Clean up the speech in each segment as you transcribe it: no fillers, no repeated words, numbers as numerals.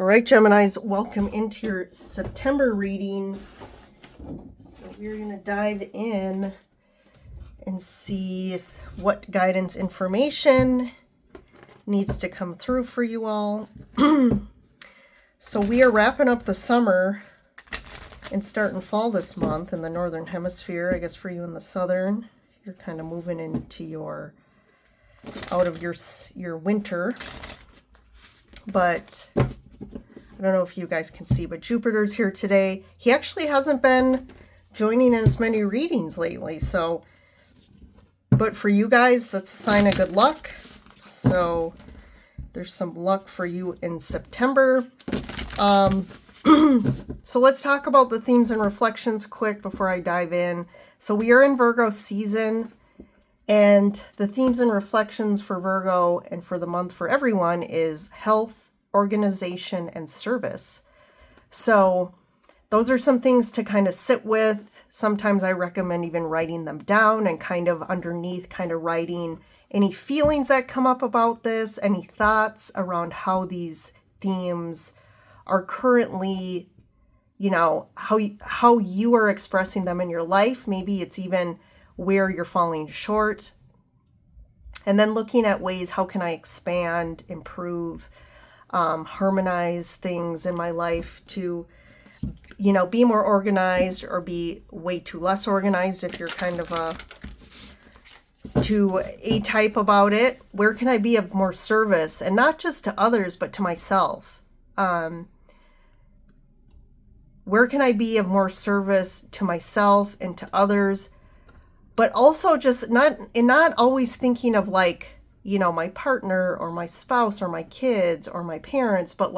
All right, Geminis, welcome into your September reading. So we're going to dive in and see what guidance information needs to come through for you all. So we are wrapping up the summer and starting fall this month in the Northern Hemisphere. I guess for you in the Southern, you're kind of moving into out of your winter. But I don't know if you guys can see, but Jupiter's here today. He actually hasn't been joining in as many readings lately. So, but for you guys, that's a sign of good luck. So there's some luck for you in September. So let's talk about the themes and reflections quick before I dive in. So we are in Virgo season, and the themes and reflections for Virgo and for the month for everyone is health, organization, and service. So those are some things to kind of sit with. Sometimes I recommend even writing them down and kind of underneath kind of writing any feelings that come up about this, any thoughts around how these themes are currently, how you are expressing them in your life. Maybe it's even where you're falling short. And then looking at ways, how can I expand, improve, harmonize things in my life to, be more organized or be way too less organized if you're kind of a type about it. Where can I be of more service, and not just to others, but to myself? Where can I be of more service to myself and to others, but also just not always thinking of my partner or my spouse or my kids or my parents, but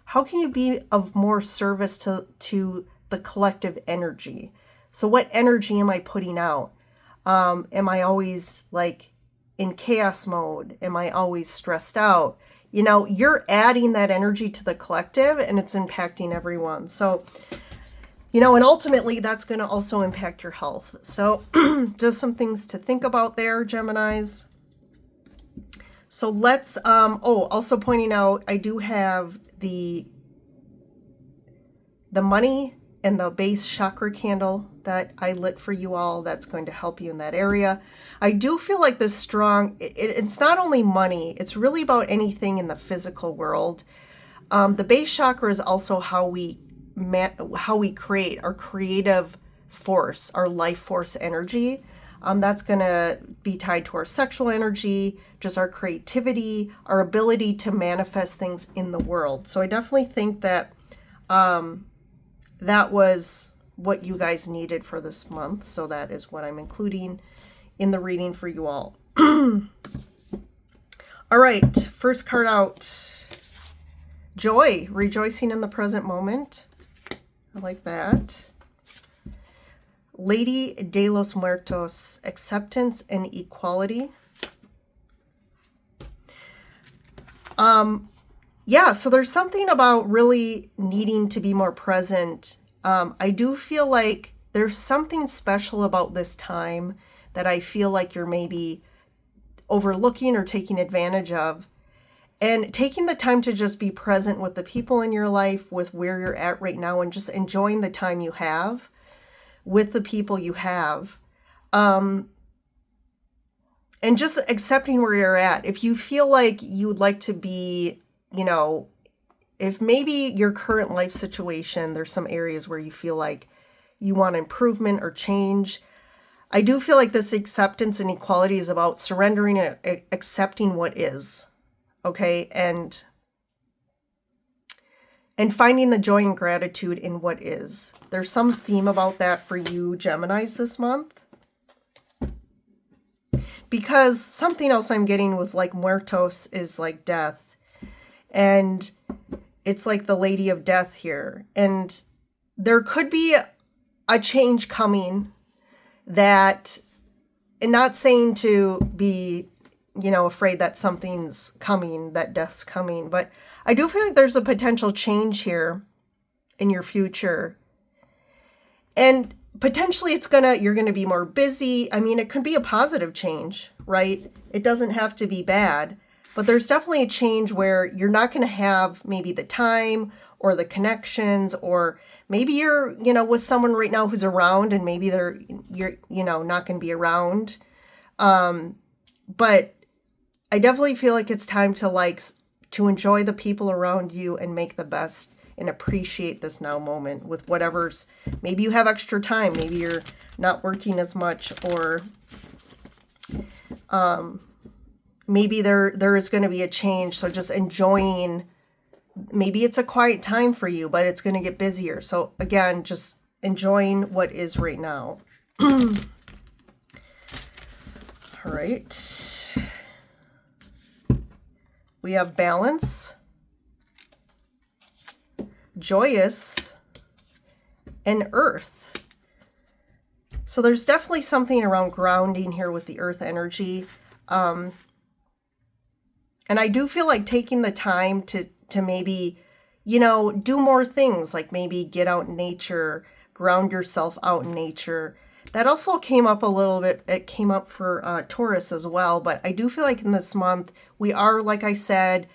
how can you be of more service to the collective energy? So what energy am I putting out? Am I always in chaos mode? Am I always stressed out? You're adding that energy to the collective, and it's impacting everyone. So, and ultimately that's going to also impact your health. So just some things to think about there, Geminis. So let's, also pointing out, I do have the money and the base chakra candle that I lit for you all. That's going to help you in that area. I do feel like this strong, it's not only money, it's really about anything in the physical world. The base chakra is also how we create our creative force, our life force energy. That's going to be tied to our sexual energy, just our creativity, our ability to manifest things in the world. So I definitely think that that was what you guys needed for this month. So that is what I'm including in the reading for you all. All right, first card out. Joy, rejoicing in the present moment. I like that. Lady de los Muertos, acceptance and equality. So there's something about really needing to be more present. I do feel like there's something special about this time that I feel like you're maybe overlooking or taking advantage of. And taking the time to just be present with the people in your life, with where you're at right now, and just enjoying the time you have with the people you have. And just accepting where you're at. If you feel like you would like to be, if maybe your current life situation, there's some areas where you feel like you want improvement or change. I do feel like this acceptance and equality is about surrendering and accepting what is. Okay, and finding the joy and gratitude in what is. There's some theme about that for you, Geminis, this month. Because something else I'm getting with Muertos is death. And it's the Lady of Death here. And there could be a change coming that, and not saying to be afraid that something's coming, that death's coming. But I do feel like there's a potential change here in your future. And potentially you're going to be more busy. I mean, it could be a positive change, right? It doesn't have to be bad. But there's definitely a change where you're not going to have maybe the time or the connections, or maybe you're, with someone right now who's around and maybe you're not going to be around. But I definitely feel like it's time to enjoy the people around you and make the best and appreciate this now moment with whatever's, maybe you have extra time, maybe you're not working as much, or maybe there is going to be a change. So just enjoying, maybe it's a quiet time for you, but it's going to get busier. So again, just enjoying what is right now. All right. We have balance, joyous, and earth. So there's definitely something around grounding here with the earth energy. And I do feel like taking the time to maybe, do more things, like maybe get out in nature, ground yourself out in nature. That also came up a little bit. It came up for Taurus as well. But I do feel like in this month, we are, like I said,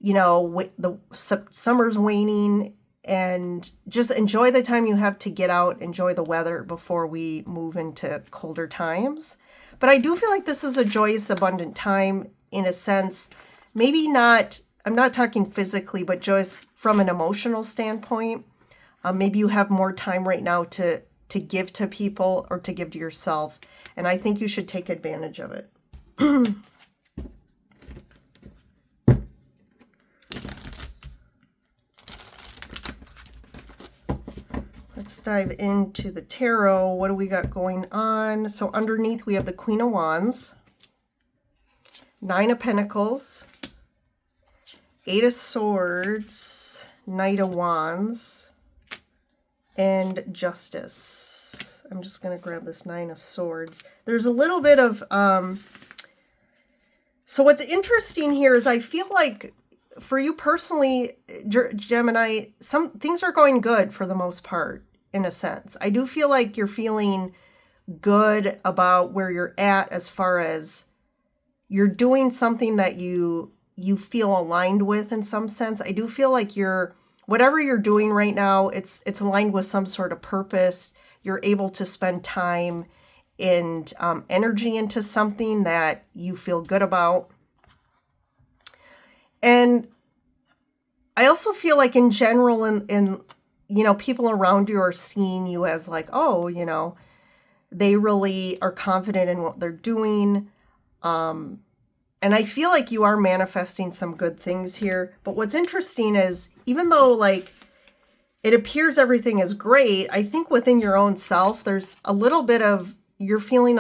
the summer's waning, and just enjoy the time you have to get out, enjoy the weather before we move into colder times. But I do feel like this is a joyous, abundant time in a sense. Maybe not, I'm not talking physically, but just from an emotional standpoint. Maybe you have more time right now to give to people or to give to yourself. And I think you should take advantage of it. Let's dive into the tarot. What do we got going on? So underneath we have the Queen of Wands, Nine of Pentacles, Eight of Swords, Knight of Wands, and Justice. I'm just going to grab this Nine of Swords. There's a little bit of, so what's interesting here is I feel like for you personally, Gemini, some things are going good for the most part, in a sense. I do feel like you're feeling good about where you're at as far as you're doing something that you feel aligned with in some sense. I do feel like whatever you're doing right now, it's aligned with some sort of purpose. You're able to spend time and energy into something that you feel good about. And I also feel like in general, in people around you are seeing you as like, oh, they really are confident in what they're doing. And I feel like you are manifesting some good things here. But what's interesting is, even though like it appears everything is great, I think within your own self, there's a little bit of, you're feeling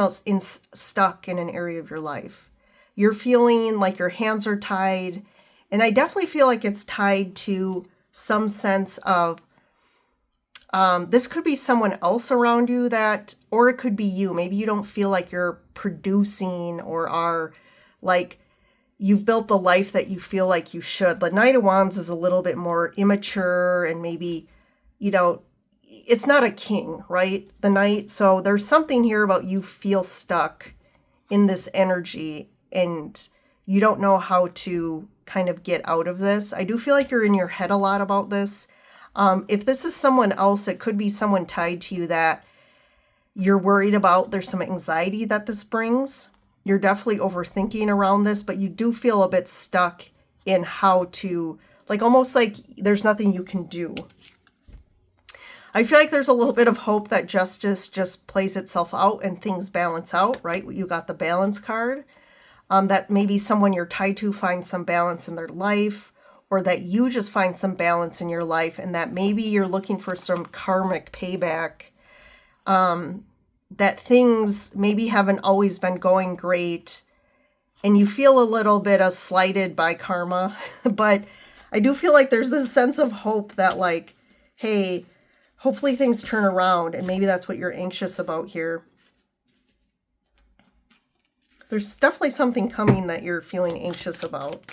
stuck in an area of your life. You're feeling like your hands are tied. And I definitely feel like it's tied to some sense of, this could be someone else around you or it could be you. Maybe you don't feel like you're producing or are like you've built the life that you feel like you should. The Knight of Wands is a little bit more immature and maybe, it's not a king, right? The Knight. So there's something here about you feel stuck in this energy and you don't know how to kind of get out of this. I do feel like you're in your head a lot about this. If this is someone else, it could be someone tied to you that you're worried about. There's some anxiety that this brings. You're definitely overthinking around this, but you do feel a bit stuck in how to, like almost like there's nothing you can do. I feel like there's a little bit of hope that justice just plays itself out and things balance out, right? You got the balance card. That maybe someone you're tied to finds some balance in their life, or that you just find some balance in your life, and that maybe you're looking for some karmic payback, that things maybe haven't always been going great, and you feel a little bit slighted by karma. But I do feel like there's this sense of hope that like, hey, hopefully things turn around, and maybe that's what you're anxious about here. There's definitely something coming that you're feeling anxious about.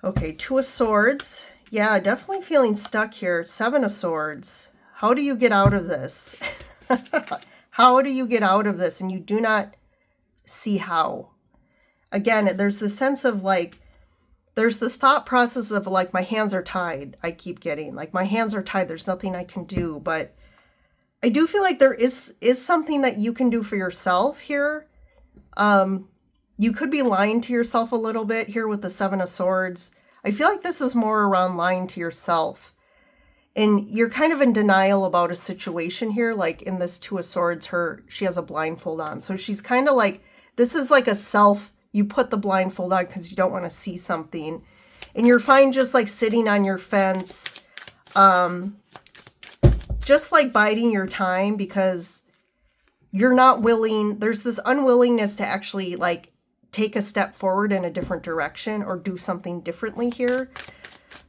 Okay, Two of Swords. Yeah, definitely feeling stuck here. Seven of Swords. How do you get out of this? How do you get out of this? And you do not see how. Again, there's this sense of like, there's this thought process of like, my hands are tied. I keep getting like, my hands are tied. There's nothing I can do. But I do feel like there is something that you can do for yourself here. You could be lying to yourself a little bit here with the Seven of Swords. I feel like this is more around lying to yourself. And you're kind of in denial about a situation here. Like in this Two of Swords, she has a blindfold on. So she's kind of like, this is like a self, you put the blindfold on because you don't want to see something. And you're fine just like sitting on your fence, just like biding your time because you're not willing. There's this unwillingness to actually like take a step forward in a different direction or do something differently here.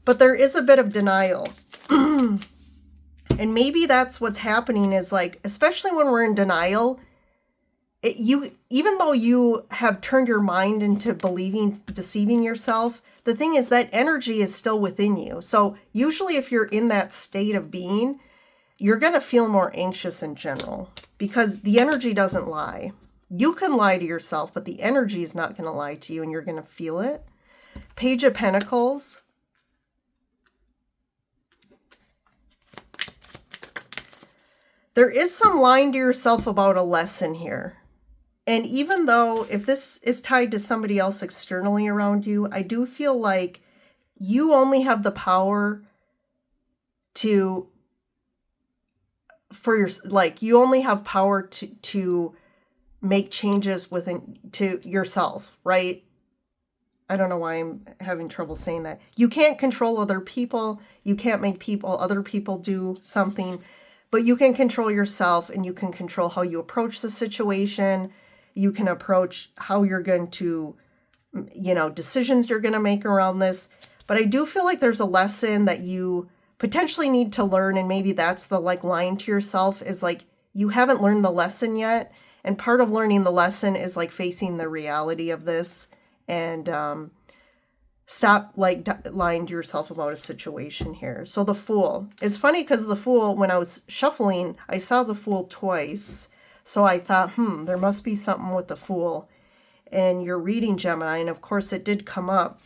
But there is a bit of denial. And maybe that's what's happening is like, especially when we're in denial, even though you have turned your mind into deceiving yourself, the thing is that energy is still within you. So usually if you're in that state of being, you're going to feel more anxious in general because the energy doesn't lie. You can lie to yourself, but the energy is not going to lie to you and you're going to feel it. Page of Pentacles. There is some lying to yourself about a lesson here. And even though if this is tied to somebody else externally around you, I do feel like you only have the power to make changes to yourself, right? I don't know why I'm having trouble saying that. You can't control other people. You can't make other people do something. But you can control yourself and you can control how you approach the situation. You can approach how you're going to, decisions you're going to make around this. But I do feel like there's a lesson that you potentially need to learn. And maybe that's the like lying to yourself is like, you haven't learned the lesson yet. And part of learning the lesson is like facing the reality of this and stop like lying to yourself about a situation here. So the Fool. It's funny because the Fool, when I was shuffling, I saw the Fool twice. So I thought, there must be something with the Fool. And you're reading Gemini, and of course it did come up.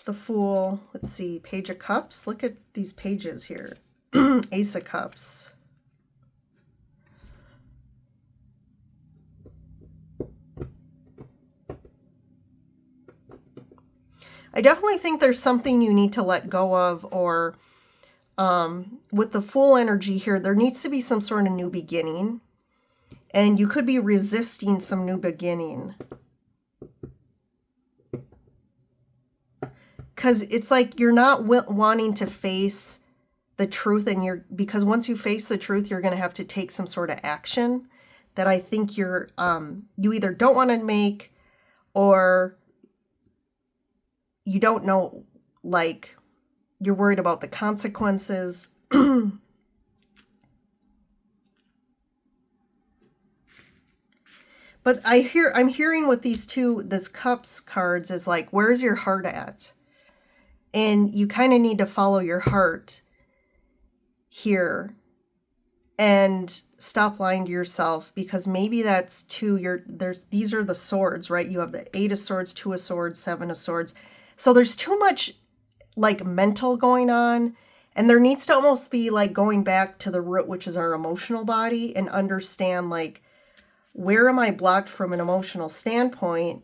The Fool, let's see, Page of Cups. Look at these pages here. Ace of Cups. I definitely think there's something you need to let go of, or with the Fool energy here, there needs to be some sort of new beginning. And you could be resisting some new beginning. Because it's like you're not wanting to face the truth, and because once you face the truth, you're going to have to take some sort of action that I think you either don't want to make, or you don't know, like you're worried about the consequences. But I'm hearing with this Cups cards is like, where's your heart at? And you kind of need to follow your heart here and stop lying to yourself, because maybe that's these are the swords, right? You have the Eight of Swords, Two of Swords, Seven of Swords. So there's too much like mental going on, and there needs to almost be like going back to the root, which is our emotional body, and understand like, where am I blocked from an emotional standpoint?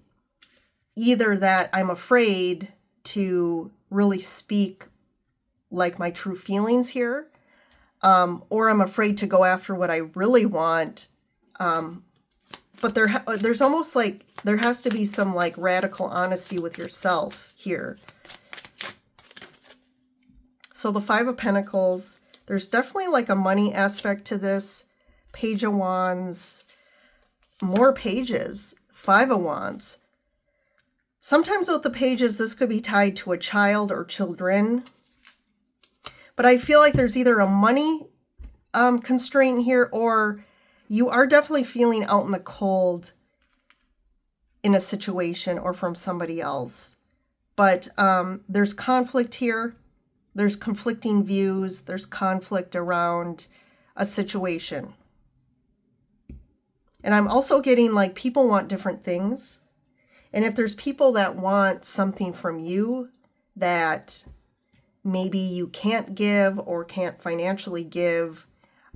Either that I'm afraid to really speak like my true feelings here, or I'm afraid to go after what I really want. But there's almost like there has to be some like radical honesty with yourself here. So the Five of Pentacles, there's definitely like a money aspect to this. Page of Wands, more pages, Five of Wands. Sometimes with the pages, this could be tied to a child or children. But I feel like there's either a money constraint here, or you are definitely feeling out in the cold in a situation or from somebody else. But there's conflict here. There's conflicting views. There's conflict around a situation. And I'm also getting like people want different things. And if there's people that want something from you that maybe you can't give or can't financially give,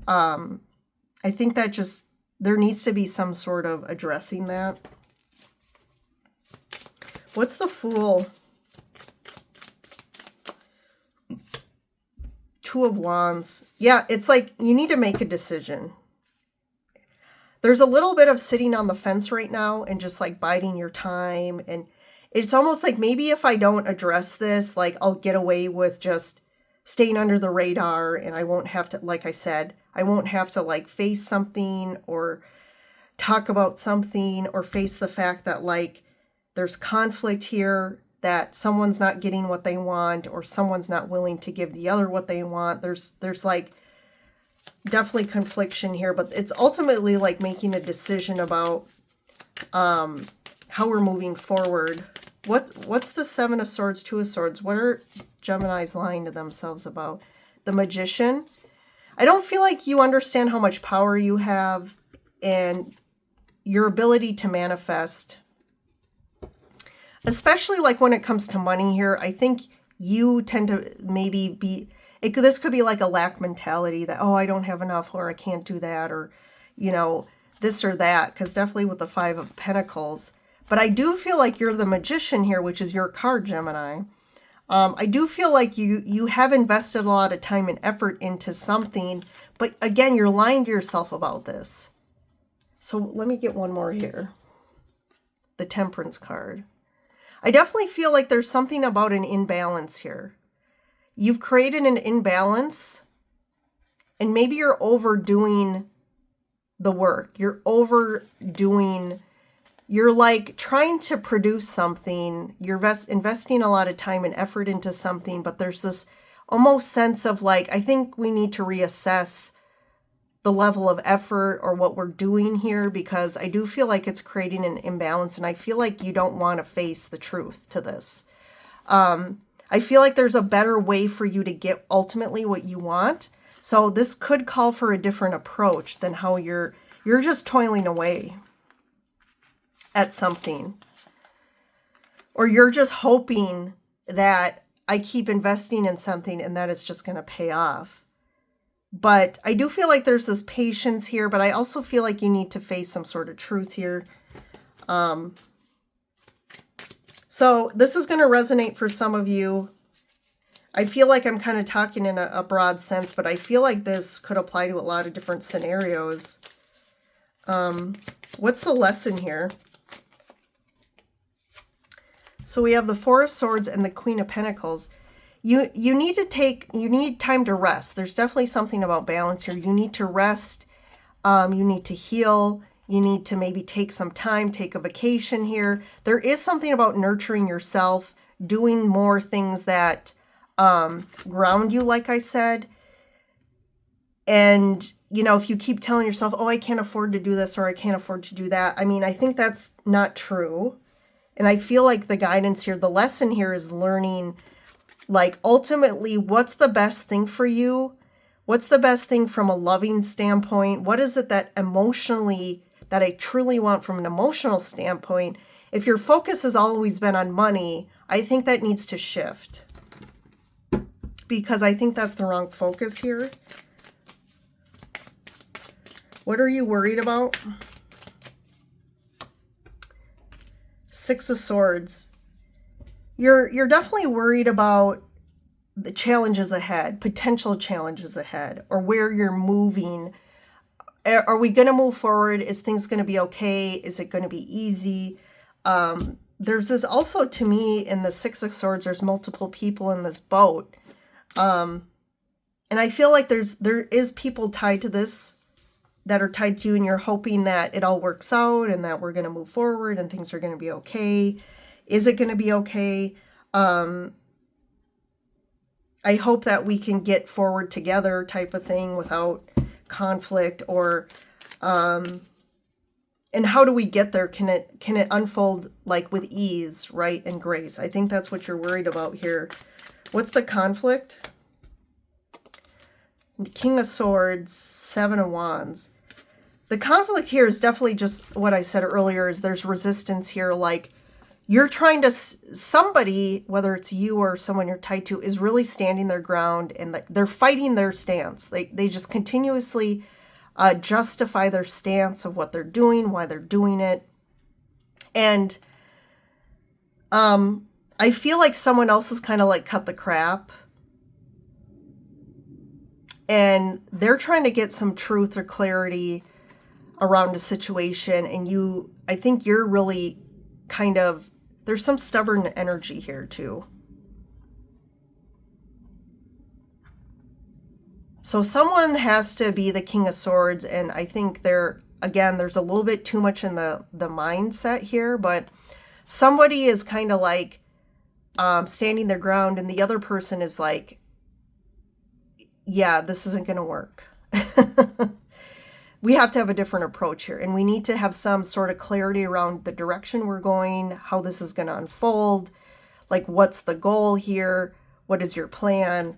I think that just, there needs to be some sort of addressing that. What's the Fool? Two of Wands. Yeah, it's like you need to make a decision. There's a little bit of sitting on the fence right now and just like biding your time. And it's almost like maybe if I don't address this, like I'll get away with just staying under the radar and I won't have to, like I said, I won't have to like face something or talk about something or face the fact that like there's conflict here, that someone's not getting what they want or someone's not willing to give the other what they want. There's like definitely confliction here, but it's ultimately like making a decision about how we're moving forward. What's the Seven of Swords, Two of Swords? What are Geminis lying to themselves about? The Magician. I don't feel like you understand how much power you have and your ability to manifest. Especially like when it comes to money here, I think you tend to maybe be, this could be like a lack mentality that, oh, I don't have enough or I can't do that or, you know, this or that. Because definitely with the Five of Pentacles. But I do feel like you're the Magician here, which is your card, Gemini. I do feel like you have invested a lot of time and effort into something. But again, you're lying to yourself about this. So let me get one more here. The Temperance card. I definitely feel like there's something about an imbalance here. You've created an imbalance and maybe you're overdoing the work. You're like trying to produce something. You're investing a lot of time and effort into something, but there's this almost sense of like, I think we need to reassess the level of effort or what we're doing here, because I do feel like it's creating an imbalance and I feel like you don't want to face the truth to this. I feel like there's a better way for you to get ultimately what you want. So this could call for a different approach than how you're just toiling away at something. Or you're just hoping that I keep investing in something and that it's just going to pay off. But I do feel like there's this patience here, but I also feel like you need to face some sort of truth here. So this is going to resonate for some of you. I feel like I'm kind of talking in a broad sense, but I feel like this could apply to a lot of different scenarios. What's the lesson here? So we have the Four of Swords and the Queen of Pentacles. You need time to rest. There's definitely something about balance here. You need to rest. You need to heal. You need to maybe take some time, take a vacation here. There is something about nurturing yourself, doing more things that ground you, like I said. And, you know, if you keep telling yourself, oh, I can't afford to do this or I can't afford to do that. I mean, I think that's not true. And I feel like the guidance here, the lesson here is learning, like, ultimately, what's the best thing for you? What's the best thing from a loving standpoint? What is it that emotionally, that I truly want from an emotional standpoint? If your focus has always been on money, I think that needs to shift. Because I think that's the wrong focus here. What are you worried about? Six of Swords. You're definitely worried about the challenges ahead, potential challenges ahead, or where you're moving. Are we going to move forward? Is things going to be okay? Is it going to be easy? There's this also, to me, in the Six of Swords, there's multiple people in this boat. And I feel like there is people tied to this that are tied to you, and you're hoping that it all works out and that we're going to move forward and things are going to be okay. Is it going to be okay? I hope that we can get forward together type of thing without conflict, or and how do we get there? Can it unfold like with ease, right, and grace? I think that's what you're worried about here What's the conflict? King of Swords, Seven of Wands. The conflict here is definitely just what I said earlier, is there's resistance here. Like, you're trying to, somebody, whether it's you or someone you're tied to, is really standing their ground, and they're fighting their stance. They just continuously justify their stance of what they're doing, why they're doing it. And I feel like someone else has kind of like cut the crap. And they're trying to get some truth or clarity around a situation. And I think you're really kind of, there's some stubborn energy here too. So someone has to be the King of Swords, and I think again, there's a little bit too much in the mindset here, but somebody is kind of like standing their ground, and the other person is like, yeah, this isn't going to work. We have to have a different approach here, and we need to have some sort of clarity around the direction we're going, how this is going to unfold, like what's the goal here, what is your plan.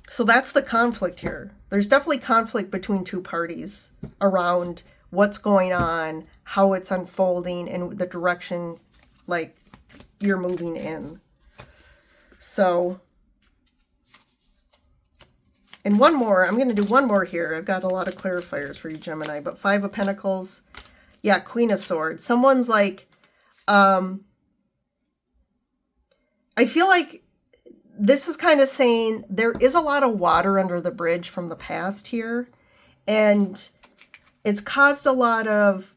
So that's the conflict here. There's definitely conflict between two parties around what's going on, how it's unfolding, and the direction like you're moving in. So, and one more, I'm going to do one more here. I've got a lot of clarifiers for you, Gemini, but Five of Pentacles. Yeah, Queen of Swords. Someone's like, I feel like this is kind of saying there is a lot of water under the bridge from the past here. And it's caused a lot of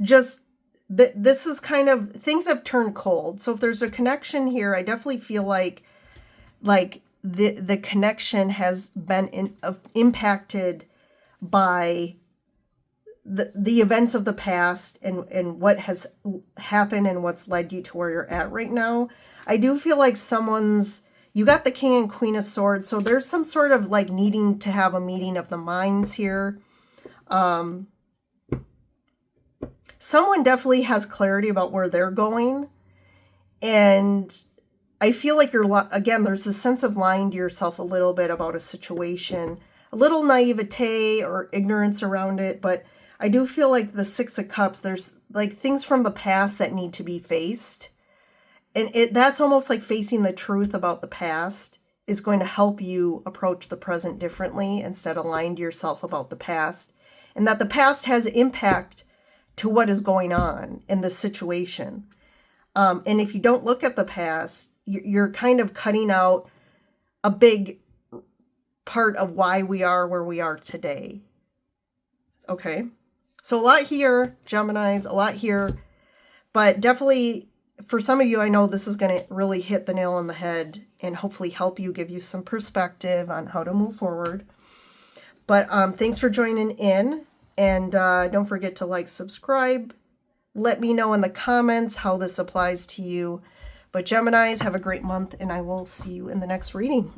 this is kind of, things have turned cold. So if there's a connection here, I definitely feel like the connection has been impacted by the events of the past and what has happened and what's led you to where you're at right now. I do feel like you got the King and Queen of Swords, so there's some sort of like needing to have a meeting of the minds here. Someone definitely has clarity about where they're going, and I feel like again, there's this sense of lying to yourself a little bit about a situation, a little naivete or ignorance around it, but I do feel like the Six of Cups, there's like things from the past that need to be faced. And that's almost like facing the truth about the past is going to help you approach the present differently instead of lying to yourself about the past. And that the past has impact to what is going on in the situation. And if you don't look at the past, you're kind of cutting out a big part of why we are where we are today. Okay. So a lot here, Geminis, a lot here, but definitely for some of you, I know this is going to really hit the nail on the head and hopefully help you, give you some perspective on how to move forward. But thanks for joining in, and don't forget to like, subscribe. Let me know in the comments how this applies to you. But Geminis, have a great month, and I will see you in the next reading.